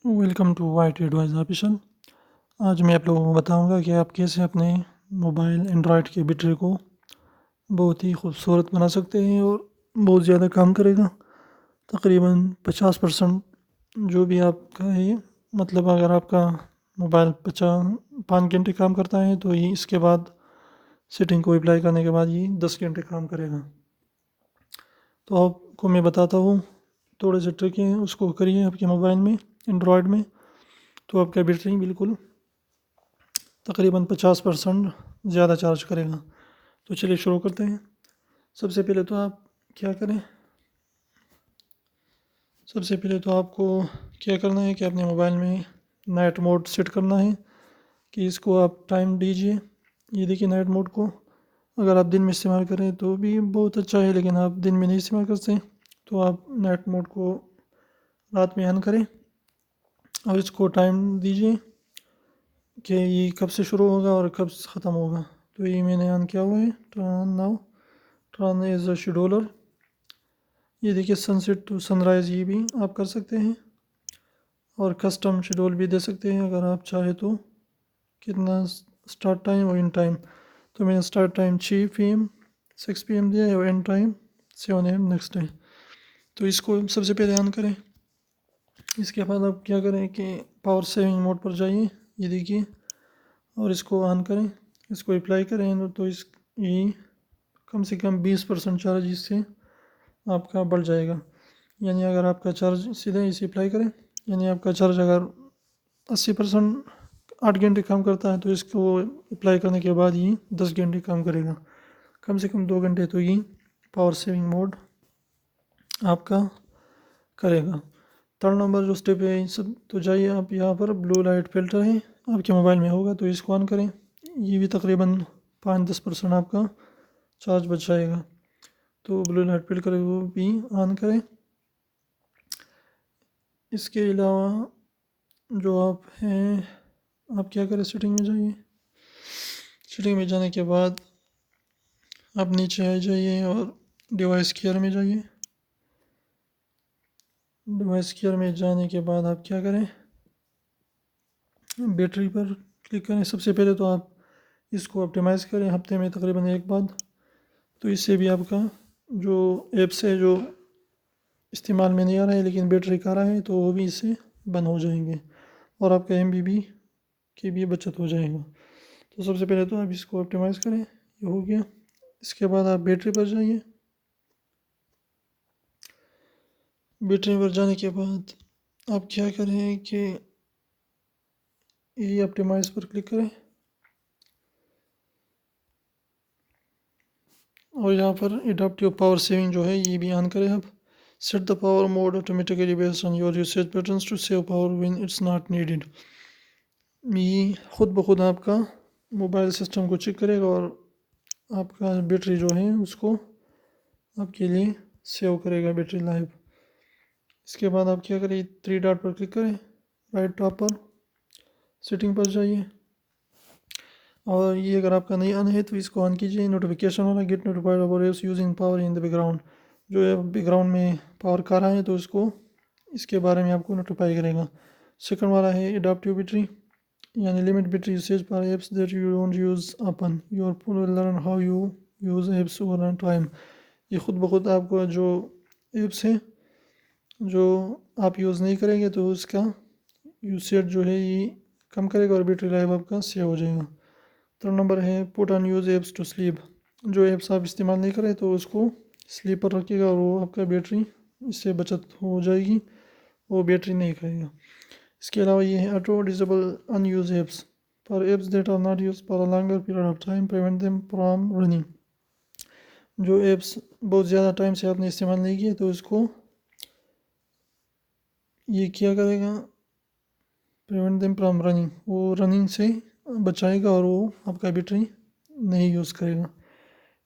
Welcome to white advice official. आज मैं आप लोगों को बताऊंगा कि आप कैसे अपने मोबाइल एंड्रॉयड की बैटरी को बहुत ही खूबसूरत बना सकते हैं और बहुत ज़्यादा काम करेगा। तकरीबन 50% जो भी आपका है, मतलब अगर आपका मोबाइल 5 घंटे काम करता है तो ये इसके बाद सेटिंग को अप्लाई करने के बाद ये 10 घंटे काम करेगा। तो आपको मैं बताता हूँ, थोड़े से ट्रिक हैं, उसको करिए आपके मोबाइल में, एंड्रॉयड में, तो आपका बैटरी बिल्कुल तकरीबन 50% ज़्यादा चार्ज करेगा। तो चलिए शुरू करते हैं। सबसे पहले तो आप क्या करें सबसे पहले तो आपको क्या करना है कि अपने मोबाइल में नाइट मोड सेट करना है कि इसको आप टाइम दीजिए। ये देखिए नाइट मोड को अगर आप दिन में इस्तेमाल करें तो भी बहुत अच्छा है, लेकिन आप दिन में नहीं इस्तेमाल करते तो आप नाइट मोड को रात में ऑन करें और इसको टाइम दीजिए कि ये कब से शुरू होगा और कब ख़त्म होगा। तो ये मैंने ऑन किया हुआ है। Turn as a scheduler. ये देखिए सनसेट टू सनराइज़, ये भी आप कर सकते हैं और कस्टम शेड्यूल भी दे सकते हैं अगर आप चाहे तो, कितना स्टार्ट टाइम और एंड टाइम। तो मैंने स्टार्ट टाइम 6 PM 6 PM दिया है और and time 7 AM next day. तो इसको सबसे पहले ऑन करें। इसके बाद आप क्या करें कि पावर सेविंग मोड पर जाइए, ये देखिए, और इसको ऑन करें, इसको अप्लाई करें तो इस ये कम से कम 20% चार्ज इससे आपका बढ़ जाएगा। यानी अगर आपका चार्ज सीधे इसे अप्लाई करें, यानी आपका चार्ज अगर 80% 8 घंटे काम करता है तो इसको अप्लाई करने के बाद ये 10 घंटे काम करेगा। कम से कम 2 घंटे तो ये पावर सेविंग मोड आपका करेगा। थर्ड नंबर जो स्टेप है सब, तो जाइए आप यहाँ पर ब्लू लाइट फिल्टर है आपके मोबाइल में होगा तो इसको ऑन करें। ये भी तकरीबन 5-10% आपका चार्ज बच जाएगा। तो ब्लू लाइट फिल्टर वो भी ऑन करें। इसके अलावा जो आप हैं, आप क्या करें, सेटिंग में जाइए। सेटिंग में जाने के बाद आप नीचे आ जाइए और डिवाइस केयर में जाइए। डिवाइस केयर में जाने के बाद आप क्या करें, बैटरी पर क्लिक करें। सबसे पहले तो आप इसको ऑप्टिमाइज़ करें हफ्ते में तकरीबन एक बार, तो इससे भी आपका जो ऐप्स है जो इस्तेमाल में नहीं आ रहा है लेकिन बैटरी का रहा है तो वो भी इससे बंद हो जाएंगे और आपका MB की भी बचत हो जाएगा। तो सबसे पहले तो आप इसको ऑप्टिमाइज़ करें, ये हो गया। इसके बाद आप बैटरी पर जाइए। बैटरी पर जाने के बाद आप क्या करें कि ये ऑप्टिमाइज़ पर क्लिक करें और यहाँ पर एडाप्टिव पावर सेविंग जो है ये भी ऑन करें। अब set the power mode automatically based on your usage patterns to save power when it's not needed. ये खुद ब खुद आपका मोबाइल सिस्टम को चेक करेगा और आपका बैटरी जो है उसको आपके लिए सेव करेगा बैटरी लाइफ। इसके बाद आप क्या करें, 3 डॉट पर क्लिक करें राइट टॉप पर, सेटिंग पर जाइए और ये अगर आपका नहीं ऑन है तो इसको ऑन कीजिए। नोटिफिकेशन वाला get notified about apps using power in the background, जो है बैकग्राउंड में पावर कर रहा है तो इसको इसके बारे में आपको नोटिफाई करेगा। सेकंड वाला है एडाप्टिव बैटरी, यानी limit battery usage for apps that you don't use upon your phone will learn how you use apps over time. ये खुद ब खुद आपको जो एप्स हैं जो आप यूज़ नहीं करेंगे तो उसका यूसेज जो है ये कम करेगा और बैटरी लाइफ आपका सेव हो जाएगा। थर्ड नंबर है put unused apps to sleep, जो एप्स आप इस्तेमाल नहीं करें तो उसको स्लीप पर रखिएगा और वो आपका बैटरी इससे बचत हो जाएगी, वो बैटरी नहीं खाएगा। इसके अलावा ये है auto disable unused apps for apps that are not used for a longer period of time prevent them from running. जो एप्स बहुत ज़्यादा टाइम से आपने इस्तेमाल नहीं किए तो उसको ये क्या करेगा, प्रिवेंट देम फ्रॉम रनिंग, वो रनिंग से बचाएगा और वो आपका बैटरी नहीं यूज़ करेगा।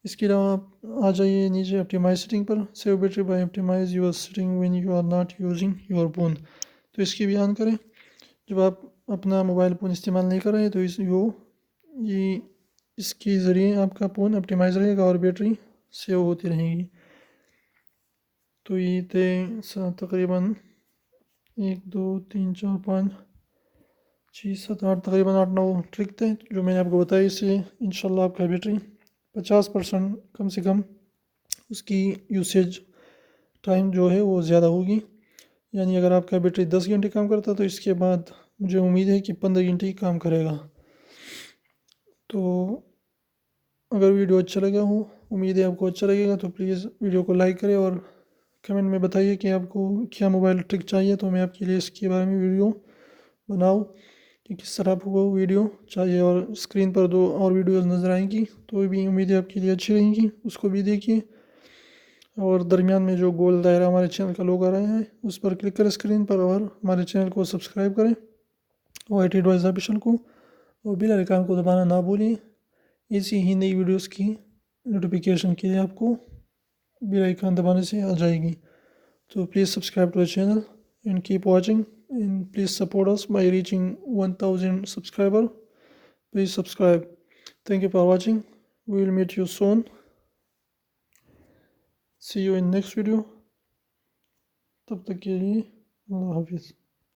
इसके अलावा आप आ जाइए नीचे ऑप्टिमाइज सेटिंग पर, save battery by optimise your setting when you are not using your phone. तो इसकी भी ऑन करें। जब आप अपना मोबाइल फ़ोन इस्तेमाल नहीं कर रहे तो ये इसके ज़रिए आपका फ़ोन ऑप्टिमाइज़ रहेगा और बैटरी सेव होती रहेगी। तो ये थे तकरीबन 1 2 3 4 5 6 7 8 تقریباً 8 9 ٹرک تھے جو میں نے آپ کو بتائی. اس سے انشاءاللہ آپ کا بیٹری 50% کم سے کم اس کی یوسیج ٹائم جو ہے وہ زیادہ ہوگی. یعنی اگر آپ کا بیٹری 10 گھنٹے کام کرتا تو اس کے بعد مجھے امید ہے کہ 15 گھنٹے ہی کام کرے گا. تو اگر ویڈیو اچھا لگا ہو، امید ہے آپ کو اچھا لگے گا، تو پلیز ویڈیو کو لائک کریں اور کمنٹ میں بتائیے کہ آپ کو کیا موبائل ٹرک چاہیے، تو میں آپ کے لیے اس کے بارے میں ویڈیو بناؤں کہ کس طرح آپ کو ویڈیو چاہیے. اور اسکرین پر 2 اور ویڈیوز نظر آئیں گی تو بھی امید ہے آپ کے لیے اچھی رہیں گی، اس کو بھی دیکھیے. اور درمیان میں جو گول دائرہ ہمارے چینل کا لوگو آ رہا ہے اس پر کلک کریں اسکرین پر، اور ہمارے چینل کو سبسکرائب کریں اور IT ایڈوائز آفیشل کو، اور بیل آئیکن کو دبانا نہ بھولیں. ایسی ہی نئی ویڈیوز کی نوٹیفیکیشن کے لیے آپ کو بیل آئیکن دبانے سے آ جائے گی. تو please subscribe to the channel and keep watching and please support us by reaching 1000 subscriber. Please subscribe. Thank you for watching. We will meet you soon. See you in next video. تب تک کے لیے اللہ حافظ.